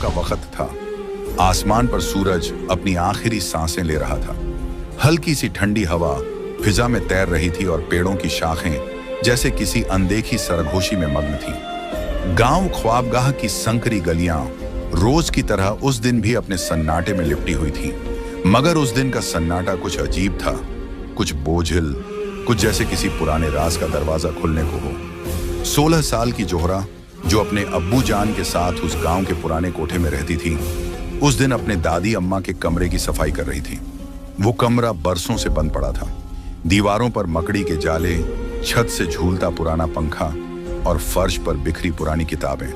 का वक्त था। आसमान पर सूरज अपनी आखिरी सांसें ले रहा था। हल्की सी ठंडी हवा फिजा में तैर रही थी और पेड़ों की शाखें जैसे किसी अनदेखी सरगोशी में मग्न थी। गांव ख्वाबगाह की संकरी गलियां रोज की तरह उस दिन भी अपने सन्नाटे में लिपटी हुई थी, मगर उस दिन का सन्नाटा कुछ अजीब था, कुछ बोझिल, कुछ जैसे किसी पुराने राज का दरवाजा खुलने को हो। 16 साल की जोहरा, जो अपने अब्बू जान के साथ उस गांव के पुराने कोठे में रहती थी, उस दिन अपने दादी अम्मा के कमरे की सफाई कर रही थी। वो कमरा बरसों से बंद पड़ा था। दीवारों पर मकड़ी के जाले, छत से झूलता पुराना पंखा और फर्श पर बिखरी पुरानी किताबें,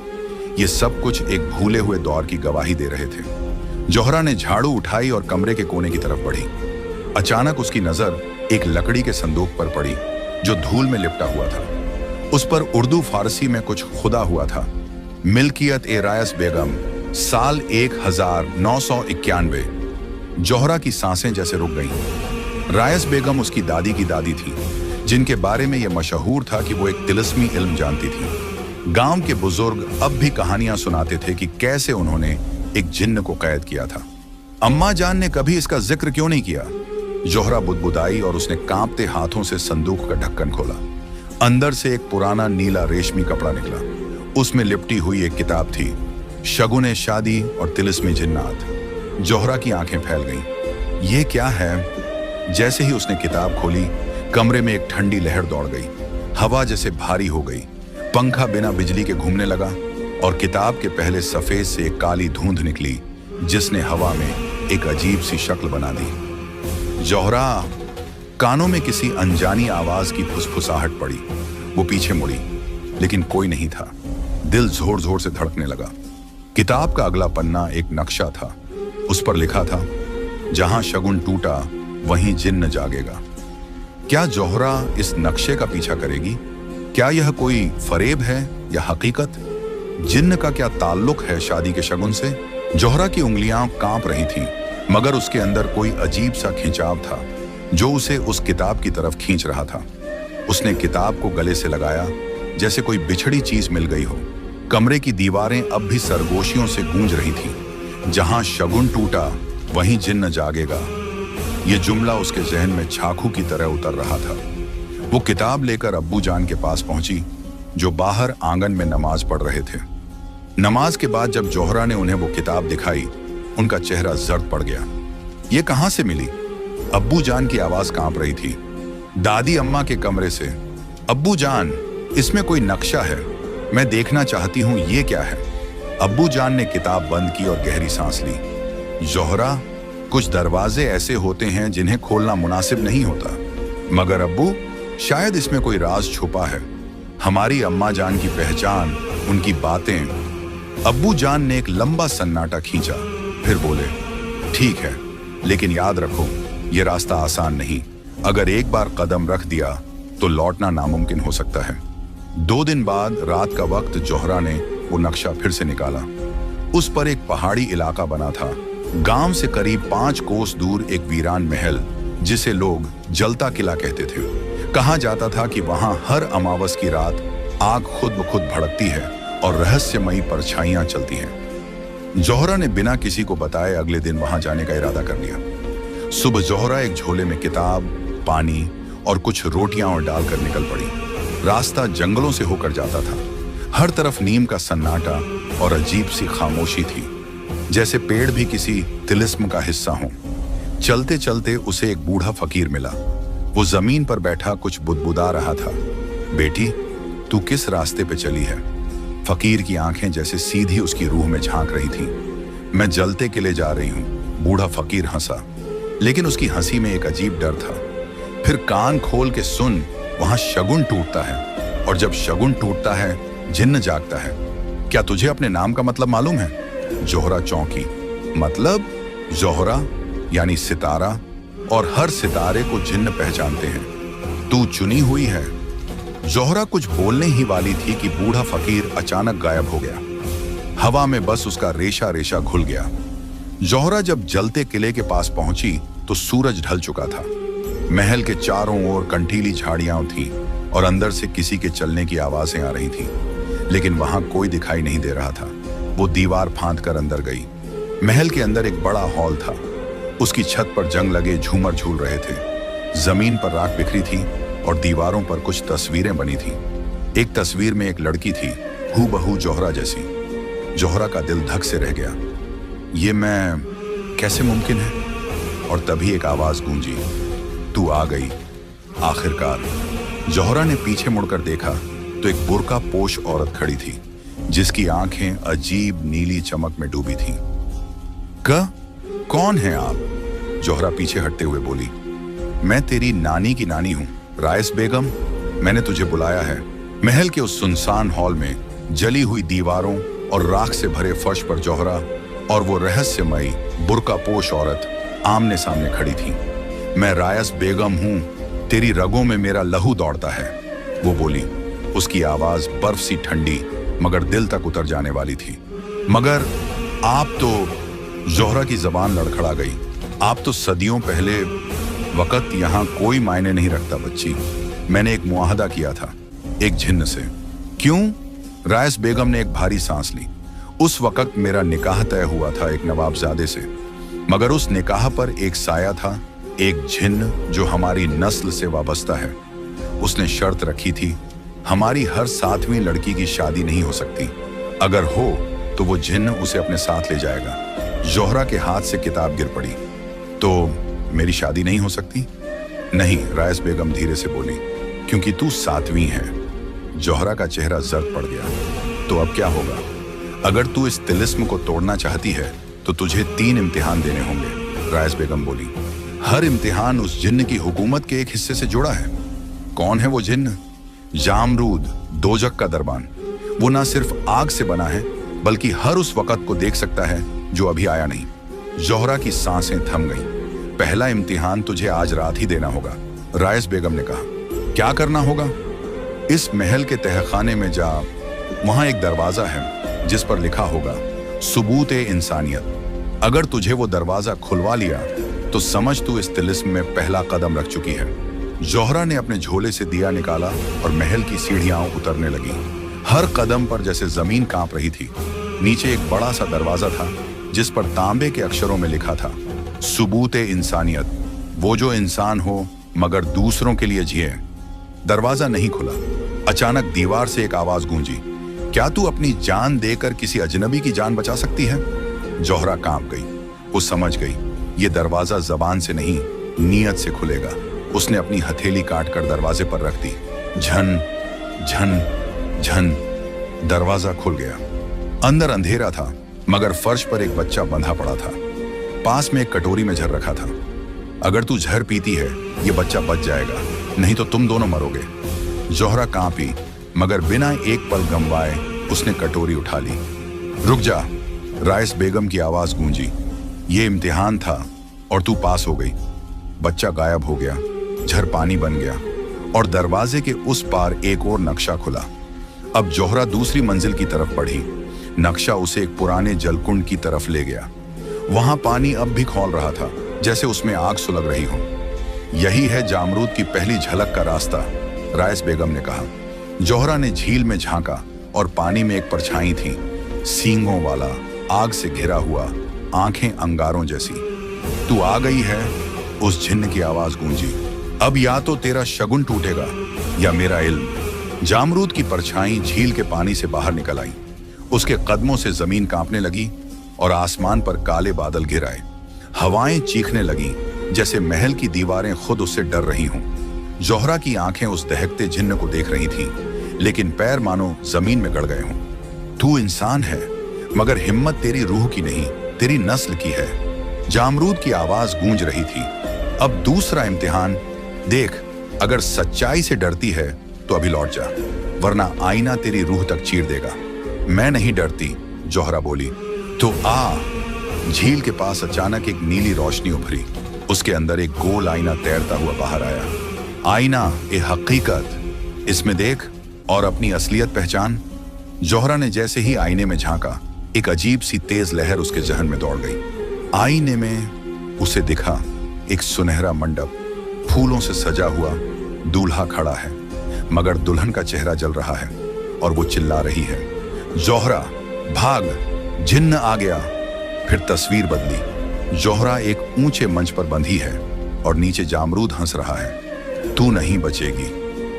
ये सब कुछ एक भूले हुए दौर की गवाही दे रहे थे। जोहरा ने झाड़ू उठाई और कमरे के कोने की तरफ बढ़ी। अचानक उसकी नजर एक लकड़ी के संदूक पर पड़ी जो धूल में लिपटा हुआ था। उस पर उर्दू फारसी में कुछ खुदा हुआ था। मिल्कियत ए रायस बेगम, साल 1991। जोहरा की सांसें जैसे रुक गईं। रायस बेगम उसकी दादी की दादी थी, जिनके बारे में यह मशहूर था कि वो एक तिलिस्मी इल्म जानती थी। गांव के बुजुर्ग अब भी कहानियां सुनाते थे कि कैसे उन्होंने एक जिन्न को कैद किया था। अम्मा जान ने कभी इसका जिक्र क्यों नहीं किया? जोहरा बुदबुदाई और उसने कांपते हाथों से संदूक का ढक्कन खोला। अंदर से एक पुराना नीला रेशमी कपड़ा निकला। उसमें लिपटी हुई एक किताब थी, शगुने शादी और तिलिस्मी जिन्नात। जोहरा की आंखें फैल गईं। ये क्या है? जैसे ही उसने किताब खोली, कमरे में एक ठंडी लहर दौड़ गई। हवा जैसे भारी हो गई। पंखा बिना बिजली के घूमने लगा और किताब के पहले सफेद से एक काली धुंध निकली, जिसने हवा में एक अजीब सी शक्ल बना दी। जोहरा! कानों में किसी अनजानी आवाज की फुसफुसाहट पड़ी। वो पीछे मुड़ी, लेकिन कोई नहीं था। दिल जोर जोर से धड़कने लगा। किताब का अगला पन्ना एक नक्शा था। उस पर लिखा था, जहां शगुन टूटा वहीं जिन्न जागेगा। क्या जोहरा इस नक्शे का पीछा करेगी? क्या यह कोई फरेब है या हकीकत? जिन्न का क्या ताल्लुक है शादी के शगुन से? जोहरा की उंगलियां कांप रही थीं, मगर उसके अंदर कोई अजीब सा खिंचाव था जो उसे उस किताब की तरफ खींच रहा था। उसने किताब को गले से लगाया, जैसे कोई बिछड़ी चीज मिल गई हो। कमरे की दीवारें अब भी सरगोशियों से गूंज रही थीं। जहां शगुन टूटा वहीं जिन्न जागेगा। यह जुमला उसके जहन में झांकू की तरह उतर रहा था। वो किताब लेकर अब्बू जान के पास पहुंची, जो बाहर आंगन में नमाज पढ़ रहे थे। नमाज के बाद जब जोहरा ने उन्हें वो किताब दिखाई, उनका चेहरा जर्द पड़ गया। ये कहां से मिली? अब्बू जान की आवाज कांप रही थी, दादी अम्मा के कमरे से। अब्बू जान, इसमें कोई नक्शा है, मैं देखना चाहती हूँ, ये क्या है? अब्बू जान ने किताब बंद की और गहरी सांस ली। जोहरा, कुछ दरवाजे ऐसे होते हैं जिन्हें खोलना मुनासिब नहीं होता, मगर अब्बू, शायद इसमें कोई राज छुपा है। हमारी अम्मा जान की पहचान, उनकी बातें। अब्बू जान ने एक लंबा सन्नाटा खींचा, फिर बोले, ठीक है, लेकिन याद रखो, यह रास्ता आसान नहीं। अगर एक बार कदम रख दिया तो लौटना नामुमकिन हो सकता है। 2 दिन बाद रात का वक्त जोहरा ने वो नक्शा फिर से निकाला। उस पर एक पहाड़ी इलाका बना था। गांव से करीब 5 कोस दूर एक वीरान महल, जिसे लोग जलता किला कहते थे। कहा जाता था कि वहां हर अमावस की रात आग खुद ब खुद भड़कती है और रहस्यमयी परछाइयां चलती हैं। जोहरा ने बिना किसी को बताए अगले दिन वहां जाने का इरादा कर लिया। सुबह जोहरा एक झोले में किताब, पानी और कुछ रोटियां और डालकर निकल पड़ी। रास्ता जंगलों से होकर जाता था। हर तरफ नीम का सन्नाटा और अजीब सी खामोशी थी, जैसे पेड़ भी किसी तिलिस्म का हिस्सा हो। चलते चलते उसे एक बूढ़ा फकीर मिला। वो जमीन पर बैठा कुछ बुदबुदा रहा था। बेटी, तू किस रास्ते पे चली है? फकीर की आंखें जैसे सीधी उसकी रूह में झांक रही थीं। मैं जलते किले जा रही हूँ। बूढ़ा फकीर हंसा, लेकिन उसकी हंसी में एक अजीब डर था। फिर कान खोल के सुन, वहां शगुन टूटता है, और जब शगुन टूटता है जिन्न जागता है। क्या तुझे अपने नाम का मतलब मालूम है? जोहरा चौंकी। मतलब? जोहरा यानी सितारा, और हर सितारे को जिन्न पहचानते हैं। तू चुनी हुई है। जोहरा कुछ बोलने ही वाली थी कि बूढ़ा फकीर अचानक गायब हो गया। हवा में बस उसका रेशा रेशा घुल गया। जोहरा जब जलते किले के पास पहुंची तो सूरज ढल चुका था। महल के चारों ओर कंटीली झाड़ियां थीं और अंदर से किसी के चलने की आवाजें आ रही थीं, लेकिन वहां कोई दिखाई नहीं दे रहा था। वो दीवार फांद कर अंदर गई। महल के अंदर एक बड़ा हॉल था। उसकी छत पर जंग लगे झूमर झूल रहे थे। जमीन पर राख बिखरी थी और दीवारों पर कुछ तस्वीरें बनी थी। एक तस्वीर में एक लड़की थी, हूबहू जोहरा जैसी। जोहरा का दिल धक से रह गया। ये मैं कैसे मुमकिन है? और तभी एक आवाज गूंजी, तू आ गई आखिरकार। जोहरा ने पीछे मुड़कर देखा तो एक बुर्का पोश औरत खड़ी थी, जिसकी आंखें अजीब नीली चमक में डूबी थीं। कौन है आप? जोहरा पीछे हटते हुए बोली। मैं तेरी नानी की नानी हूं, रायस बेगम। मैंने तुझे बुलाया है। महल के उस सुनसान हॉल में जली हुई दीवारों और राख से भरे फर्श पर जोहरा और वो रहस्यमयी बुर्का पोश औरत आमने सामने खड़ी थी। मैं रायस बेगम हूं, तेरी रगों में मेरा लहू दौड़ता है, वो बोली। उसकी आवाज बर्फ सी ठंडी मगर दिल तक उतर जाने वाली थी। मगर आप तो, जोहरा की जबान लड़खड़ा गई। आप तो सदियों पहले, वक्त यहाँ कोई मायने नहीं रखता बच्ची। मैंने एक मुआहदा किया था एक जिन्न से। क्यों? रायस बेगम ने एक भारी सांस ली। उस वक्त मेरा निकाह तय हुआ था एक नवाबजादे से, मगर उस निकाह पर एक साया था, एक जिन्न जो हमारी नस्ल से वाबस्ता है। उसने शर्त रखी थी, हमारी हर 7वीं लड़की की शादी नहीं हो सकती। अगर हो तो वो जिन्न उसे अपने साथ ले जाएगा। जोहरा के हाथ से किताब गिर पड़ी। तो मेरी शादी नहीं हो सकती? नहीं, रायस बेगम धीरे से बोली, क्योंकि तू 7वीं है। जोहरा का चेहरा जर्द पड़ गया। तो अब क्या होगा? अगर तू इस तिलिस्म को तोड़ना चाहती है तो तुझे 3 इम्तिहान देने होंगे, रायस बेगम बोली। हर इम्तिहान उस जिन्न की हुकूमत के एक हिस्से से जुड़ा है। कौन है वो जिन्न? जामरूद, दोजक का दरबान। वो ना सिर्फ आग से बना है, बल्कि हर उस वक्त को देख सकता है जो अभी आया नहीं। जोहरा की सांसें थम गईं। पहला इम्तिहान तुझे आज रात ही देना होगा, रायस बेगम ने कहा। क्या करना होगा? इस महल के तहखाने में जा, वहां एक दरवाजा है जिस पर लिखा होगा सबूत-ए-इंसानियत। अगर तुझे वो दरवाजा खुलवा लिया तो समझ तू इस तिलिस्म में पहला कदम रख चुकी है। जोहरा ने अपने झोले से दिया निकाला और महल की सीढ़ियां उतरने लगी। हर कदम पर जैसे जमीन कांप रही थी। नीचे एक बड़ा सा दरवाजा था जिस पर तांबे के अक्षरों में लिखा था सबूत-ए-इंसानियत, वो जो इंसान हो मगर दूसरों के लिए जिए। दरवाजा नहीं खुला। अचानक दीवार से एक आवाज गूंजी, क्या तू अपनी जान देकर किसी अजनबी की जान बचा सकती है? जोहरा कांप गई। वो समझ गई ये दरवाजा जबान से नहीं, नीयत से खुलेगा। उसने अपनी हथेली काटकर दरवाजे पर रख दी। झन झन झन, दरवाजा खुल गया। अंदर अंधेरा था, मगर फर्श पर एक बच्चा बंधा पड़ा था। पास में एक कटोरी में झर रखा था। अगर तू झर पीती है ये बच्चा बच जाएगा, नहीं तो तुम दोनों मरोगे। जोहरा कांपी, मगर बिना एक पल गंवाए उसने कटोरी उठा ली। रुक जा, रायस बेगम की आवाज गूंजी। ये इम्तिहान था और तू पास हो गई। बच्चा गायब हो गया। झर पानी बन गया और दरवाजे के उस पार एक और नक्शा खुला। अब जोहरा दूसरी मंजिल की तरफ बढ़ी। नक्शा उसे एक पुराने जलकुंड की तरफ ले गया। वहां पानी अब भी खौल रहा था, जैसे उसमें आग सुलग रही हो। यही है जामरूद की पहली झलक का रास्ता, रायस बेगम ने कहा। जोहरा ने झील में झांका और पानी में एक परछाई थी, सींगों वाला, आग से घिरा हुआ, आंखें अंगारों जैसी। तू आ गई है, उस जिन्न की आवाज गूंजी। अब या तो तेरा शगुन टूटेगा या मेरा इल्म। जामरूद की परछाई झील के पानी से बाहर निकल आई। उसके कदमों से जमीन कांपने लगी और आसमान पर काले बादल घिर आए। हवाएं चीखने लगीं, जैसे महल की दीवारें खुद उससे डर रही हों। जोहरा की आंखें उस दहकते जिन्न को देख रही थीं, लेकिन पैर मानो जमीन में गड़ गए हों। तू इंसान है, मगर हिम्मत तेरी रूह की नहीं, तेरी नस्ल की है। जामरूद की आवाज गूंज रही थी। अब दूसरा इम्तिहान देख, अगर सच्चाई से डरती है तो अभी लौट जा, वरना आईना तेरी रूह तक चीर देगा। मैं नहीं डरती, जोहरा बोली। तो आ। झील के पास अचानक एक नीली रोशनी उभरी। उसके अंदर एक गोल आईना तैरता हुआ बाहर आया। आईना ए हकीकत, इसमें देख और अपनी असलियत पहचान। जोहरा ने जैसे ही आईने में झांका, एक अजीब सी तेज लहर उसके जहन में दौड़ गई। आईने में उसे दिखा एक सुनहरा मंडप, फूलों से सजा हुआ। दूल्हा खड़ा है, मगर दुल्हन का चेहरा जल रहा है और वो चिल्ला रही है, जोहरा भाग, जिन्न आ गया। फिर तस्वीर बदली। जोहरा एक ऊंचे मंच पर बंधी है और नीचे जामरूद हंस रहा है। तू नहीं बचेगी,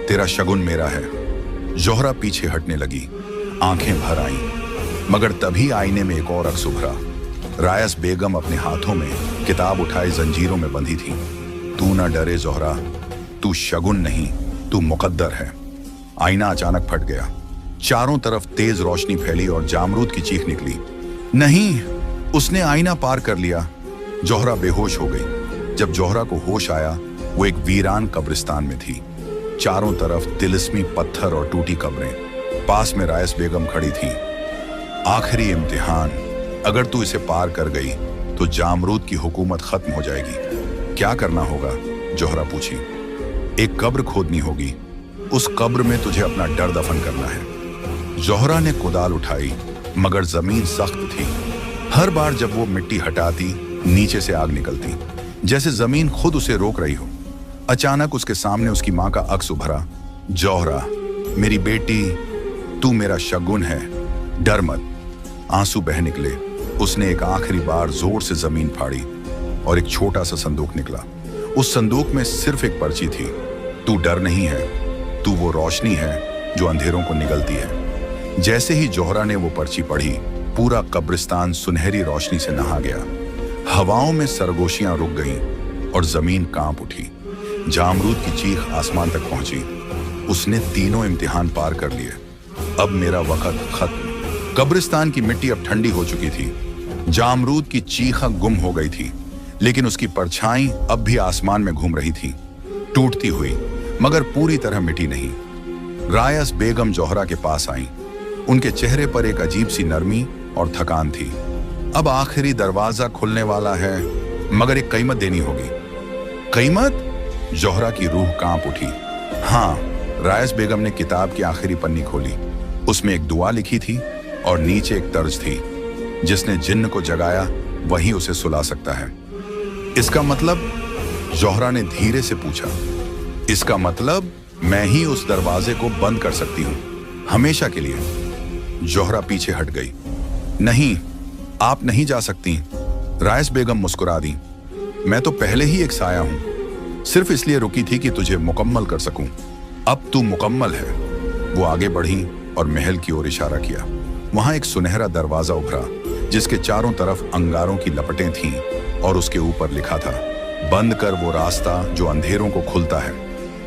तेरा शगुन मेरा है। जोहरा पीछे हटने लगी, आंखें भर आईं। मगर तभी आईने में एक और अक्स उभरा। रायस बेगम अपने हाथों में किताब उठाए जंजीरों में बंधी थी। तू ना डरे जोहरा, तू शगुन नहीं, तू मुकद्दर है। आईना अचानक फट गया। चारों तरफ तेज रोशनी फैली और जामरूद की चीख निकली। नहीं, उसने आईना पार कर लिया। जोहरा बेहोश हो गई। जब जोहरा को होश आया, वो एक वीरान कब्रिस्तान में थी। चारों तरफ तिलिस्मी पत्थर और टूटी कब्रें। पास में रायस बेगम खड़ी थी। आखिरी इम्तिहान, अगर तू इसे पार कर गई तो जामरूद की हुकूमत खत्म हो जाएगी। क्या करना होगा? जोहरा पूछी। एक कब्र खोदनी होगी। उस कब्र में तुझे अपना डर दफन करना है। जोहरा ने कुदाल उठाई, मगर जमीन सख्त थी। हर बार जब वो मिट्टी हटाती, नीचे से आग निकलती, जैसे जमीन खुद उसे रोक रही हो। अचानक उसके सामने उसकी मां का अक्स उभरा। जोहरा, मेरी बेटी, तू मेरा शगुन है, डर मत। आंसू बह निकले। उसने एक आखिरी बार जोर से जमीन फाड़ी और एक छोटा सा संदूक निकला। उस संदूक में सिर्फ एक पर्ची थी। तू डर नहीं है, तू वो रोशनी है जो अंधेरों को निगलती है। जैसे ही जोहरा ने वो पर्ची पढ़ी, पूरा कब्रिस्तान सुनहरी रोशनी से नहा गया। हवाओं में सरगोशियां रुक गईं और जमीन कांप उठी। जामरूद की चीख आसमान तक पहुंची। उसने तीनों इम्तिहान पार कर लिए। अब मेरा वक्त खत्म। कब्रिस्तान की मिट्टी अब ठंडी हो चुकी थी। जामरूद की चीख गुम हो गई थी, लेकिन उसकी परछाई अब भी आसमान में घूम रही थी, टूटती हुई, मगर पूरी तरह मिटी नहीं। रायस बेगम जोहरा के पास आई। उनके चेहरे पर एक अजीब सी नरमी और थकान थी। अब आखिरी दरवाजा खुलने वाला है, मगर एक कीमत देनी होगी। कीमत? जोहरा की रूह कांप उठी। हाँ, रायस बेगम ने किताब की आखिरी पन्नी खोली। उसमें एक दुआ लिखी थी और नीचे एक तर्ज थी, जिसने जिन्न को जगाया वही उसे सुला सकता है। इसका मतलब? जोहरा ने धीरे से पूछा। इसका मतलब मैं ही उस दरवाजे को बंद कर सकती हूँ, हमेशा के लिए। जोहरा पीछे हट गई। नहीं, आप नहीं जा सकती। रायस बेगम मुस्कुरा दी। मैं तो पहले ही एक साया हूं, सिर्फ इसलिए रुकी थी कि तुझे मुकम्मल कर सकूं। अब तू मुकम्मल है। वो आगे बढ़ी और महल की ओर इशारा किया। वहां एक सुनहरा दरवाजा उभरा, जिसके चारों तरफ अंगारों की लपटें थीं और उसके ऊपर लिखा था, बंद कर वो रास्ता जो अंधेरों को खुलता है।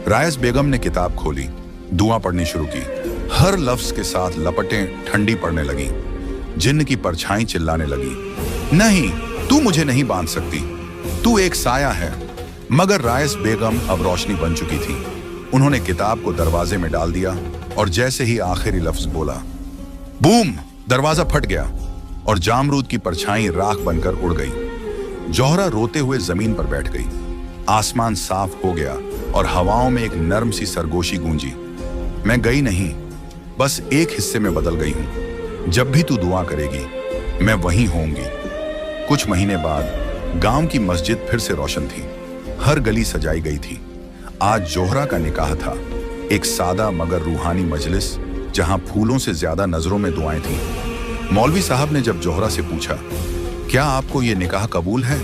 रायस बेगम ने किताब खोली, दुआ पढ़नी शुरू की। हर लफ्ज के साथ लपटें ठंडी पड़ने लगी। जिन्न की परछाई चिल्लाने लगी, नहीं, तू मुझे नहीं बांध सकती, तू एक साया है। मगर रायस बेगम अब रोशनी बन चुकी थी। उन्होंने किताब को दरवाजे में डाल दिया और जैसे ही आखिरी लफ्ज बोला, बूम! दरवाजा फट गया और जामरूद की परछाई राख बनकर उड़ गई। जोहरा रोते हुए जमीन पर बैठ गई। आसमान साफ हो गया और हवाओं में एक नर्म सी सरगोशी गूंजी। मैं गई नहीं, बस एक हिस्से में बदल गई हूं। जब भी तू दुआ करेगी, मैं वहीं होऊंगी। कुछ महीने बाद गांव की मस्जिद फिर से रोशन थी। हर गली सजाई गई थी। आज जोहरा का निकाह था, एक सादा मगर रूहानी मजलिस, जहां फूलों से ज्यादा नजरों में दुआएं थीं। मौलवी साहब ने जब जोहरा से पूछा, क्या आपको ये निकाह कबूल है,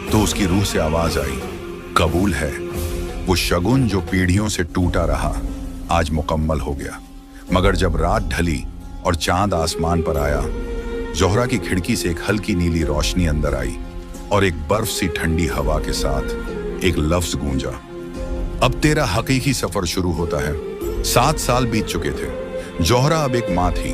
तो उसकी रूह से आवाज आई, कबूल है। वो शगुन जो पीढ़ियों से टूटा रहा, आज मुकम्मल हो गया। मगर जब रात ढली और चांद आसमान पर आया, जोहरा की खिड़की से एक हल्की नीली रोशनी अंदर आई और एक बर्फ सी ठंडी हवा के साथ एक लफ्ज गूंजा, अब तेरा हकीकी सफर शुरू होता है। 7 साल बीत चुके थे। जोहरा अब एक माँ थी।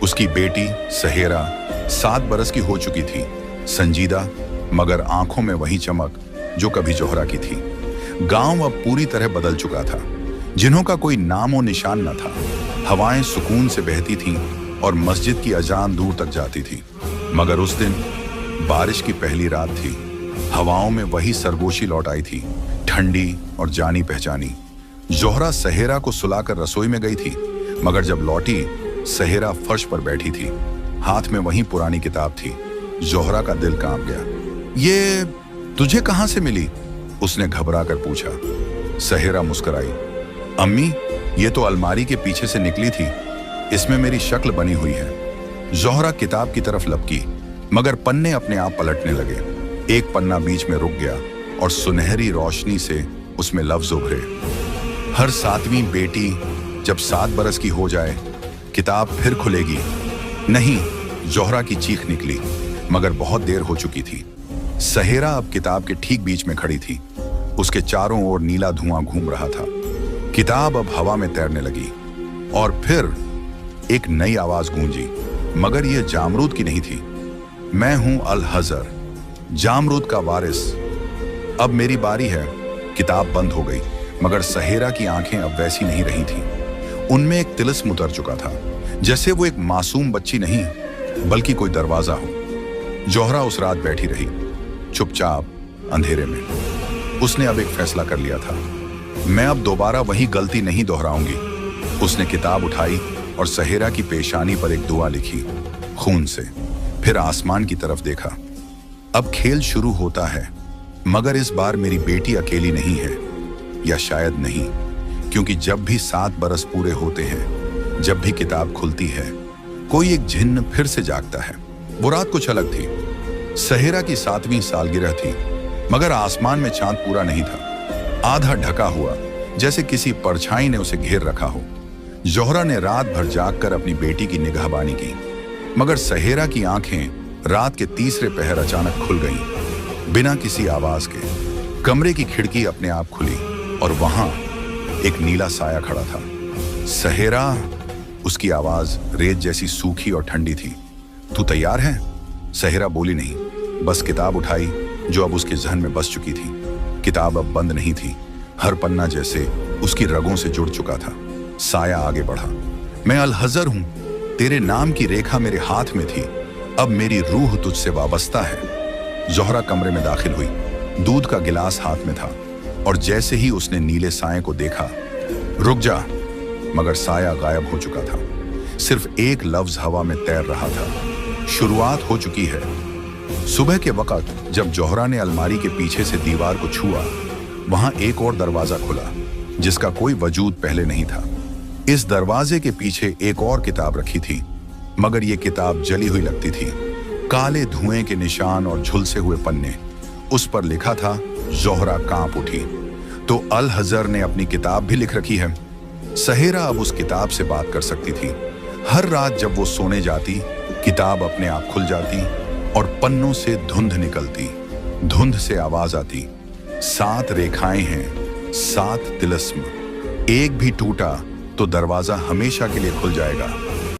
उसकी बेटी सहेरा 7 बरस की हो चुकी थी, संजीदा, मगर आंखों में वही चमक जो कभी जोहरा की थी। गांव अब पूरी तरह बदल चुका था। जिन्हों का कोई नामो निशान न था। हवाएं सुकून से बहती थीं और मस्जिद की अजान दूर तक जाती थी। मगर उस दिन बारिश की पहली रात थी। हवाओं में वही सरगोशी लौट आई थी, ठंडी और जानी पहचानी। जोहरा सहेरा को सुलाकर रसोई में गई थी, मगर जब लौटी, सहेरा फर्श पर बैठी थी। हाथ में वही पुरानी किताब थी। जोहरा का दिल कांप गया। ये तुझे कहां से मिली? उसने घबरा कर पूछा। सहेरा मुस्कुराई। अम्मी, ये तो अलमारी के पीछे से निकली थी। इसमें मेरी शक्ल बनी हुई है। जोहरा किताब की तरफ लपकी, मगर पन्ने अपने आप पलटने लगे। एक पन्ना बीच में रुक गया और सुनहरी रोशनी से उसमें लफ्ज उभरे, हर 7वीं बेटी जब 7 बरस की हो जाए किताब फिर खुलेगी। नहीं, जोहरा की चीख निकली, मगर बहुत देर हो चुकी थी। सहेरा अब किताब के ठीक बीच में खड़ी थी। उसके चारों ओर नीला धुआं घूम रहा था। किताब अब हवा में तैरने लगी और फिर एक नई आवाज गूंजी, मगर यह जामरूद की नहीं थी। मैं हूं अल हजर, जामरूद का वारिस। अब मेरी बारी है। किताब बंद हो गई, मगर सहेरा की आंखें अब वैसी नहीं रही थीं। उनमें एक तिलिस्म उतर चुका था, जैसे वो एक मासूम बच्ची नहीं बल्कि कोई दरवाजा हो। जोहरा उस रात बैठी रही, चुपचाप अंधेरे में। उसने अब एक फैसला कर लिया था, मैं अब दोबारा वही गलती नहीं दोहराऊंगी। उसने किताब उठाई और सहेरा की पेशानी पर एक दुआ लिखी, खून से। फिर आसमान की तरफ देखा। अब खेल शुरू होता है, मगर इस बार मेरी बेटी अकेली नहीं है, या शायद नहीं, क्योंकि जब भी 7 बरस पूरे होते हैं, जब भी किताब खुलती है, कोई एक जिन्न फिर से जागता है। वो रात कुछ अलग थी। सहेरा की 7वीं सालगिरह थी, मगर आसमान में चांद पूरा नहीं था, आधा ढका हुआ, जैसे किसी परछाई ने उसे घेर रखा हो। जोहरा ने रात भर जागकर अपनी बेटी की निगाहबानी की, मगर सहेरा की आंखें रात के तीसरे पहर अचानक खुल गईं, बिना किसी आवाज के। कमरे की खिड़की अपने आप खुली और वहां एक नीला साया खड़ा था। सहेरा, उसकी आवाज रेत जैसी सूखी और ठंडी थी। तू तैयार है? सहेरा बोली नहीं, बस किताब उठाई जो अब उसके जहन में बस चुकी थी। किताब अब बंद नहीं थी, हर पन्ना जैसे उसकी रगों से जुड़ चुका था। साया आगे बढ़ा। मैं अल हजर हूं, तेरे नाम की रेखा मेरे हाथ में थी, अब मेरी रूह तुझसे वाबस्ता है। जोहरा कमरे में दाखिल हुई, दूध का गिलास हाथ में था, और जैसे ही उसने नीले साए को देखा, रुक जा, मगर साया गायब हो चुका था। सिर्फ एक लफ्ज हवा में तैर रहा था, शुरुआत हो चुकी है। सुबह के वक्त जब जोहरा ने अलमारी के पीछे से दीवार को छुआ, वहां एक और दरवाजा खुला, जिसका कोई वजूद पहले नहीं था। इस दरवाजे के पीछे एक और किताब रखी थी, मगर यह किताब जली हुई लगती थी। काले धुएं के निशान और झुलसे हुए पन्ने। उस पर लिखा था, जोहरा कांप उठी, तो अल हजर ने अपनी किताब भी लिख रखी है। सहेरा अब उस किताब से बात कर सकती थी। हर रात जब वो सोने जाती, किताब अपने आप खुल जाती और पन्नों से धुंध निकलती। धुंध से आवाज आती, 7 रेखाएं हैं, 7 तिलिस्म। एक भी टूटा तो दरवाजा हमेशा के लिए खुल जाएगा।